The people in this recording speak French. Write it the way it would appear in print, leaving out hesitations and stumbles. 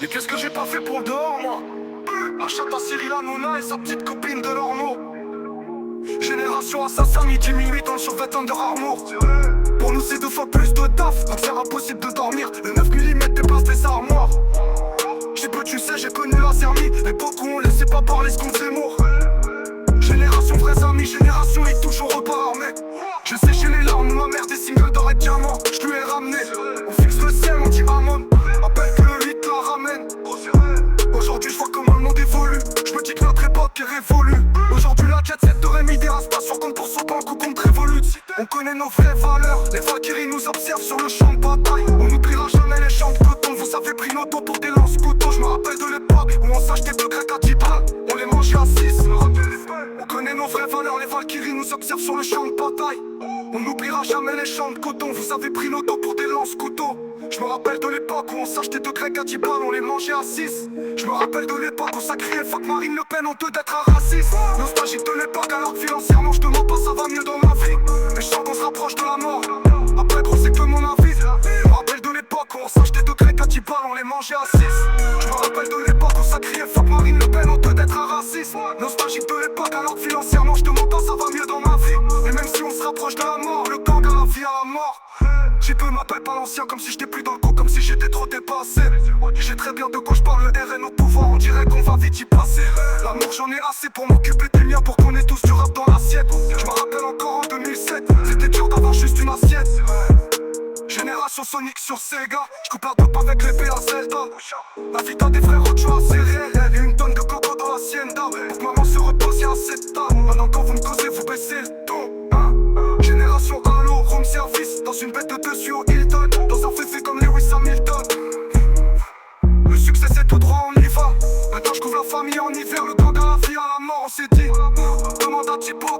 Mais qu'est-ce que j'ai pas fait pour le dehors, moi? Achète à Cyril Hanouna et sa petite copine de l'ormeau. Génération assassin, midi minuit dans le survêt Under Armour. Pour nous c'est 2 fois plus de taf, donc c'est impossible de dormir. Le 9 mm dépasse les armoires. J'ai peu, tu sais, j'ai connu la Zermie. L'époque où on laissait pas parler ce qu'on faisait mort. Génération vrais amis, génération est toujours repas armé. Je séchais les larmes, ma mère des singles d'or et de diamant. Je lui ai ramené, on fixe le ciel, on dit Amon. Appelle que le 8 la ramène. Aujourd'hui je vois comment le monde évolue. Je me dis que notre époque est révolue. Aujourd'hui la jet set de Rémi dérace pas sur compte pour son banque ou contre Revolut. On connaît nos vraies valeurs, les Valkyries nous observent sur le champ de bataille. On n'oubliera jamais les champs de coton, vous avez pris nos dos pour des lance-couteaux. Je me rappelle de l'époque où on s'achetait 2 grecs à 10 balles, on les mangeait à 6. On connaît nos vraies valeurs, les Valkyries nous observent sur le champ de bataille. On n'oubliera jamais les champs de coton, vous avez pris nos dos pour des lance-couteaux. Je me rappelle de l'époque où on s'achetait 2 grecs à 10 balles, on les mangeait à 6. Je me rappelle de l'époque où ça criait fuck Marine Le Pen, honteux d'être un raciste. Nostalgique de l'époque alors que financièrement je demande pas ça va mieux dans ma vie. Mais je sens qu'on se rapproche de la mort. Après gros c'est que mon avis. Je me rappelle de l'époque où on s'achetait 2 grecs à 10 balles, on les mangeait à 6. Je me rappelle de l'époque où ça criait fuck Marine Le Pen, honteux d'être un raciste. Nostalgique de l'époque alors que financièrement je demande pas ça va mieux dans ma vie. Et même si on se rapproche de la mort, le gang à la vie à la mort. J'ai peu m'appelle pas l'ancien comme si j'étais plus dans le coup, comme si j'étais trop dépassé. J'ai très bien de quoi je parle, le RN au pouvoir, on dirait qu'on va vite y passer. L'amour j'en ai assez pour m'occuper des miens, pour qu'on ait tous du rap dans l'assiette. Je me rappelle encore en 2007, c'était dur d'avoir juste une assiette. Génération Sonic sur Sega, je coupe la dope avec l'épée à Zelda. La vie t'as des frères Ochoa, c'est réel, et une tonne de coco dans l'hacienda. Pour que maman se repose, y'a assez de temps. Maintenant quand vous me causez, vous baissez le ton. Génération Halo, room service, dans une bête de dessus au Hilton. Dans un féfé comme Lewis Hamilton. Le succès c'est tout droit, on y va. Maintenant je couvre la famille en hiver, le gang à la vie à la mort, on s'est dit. Demande à Thibaut,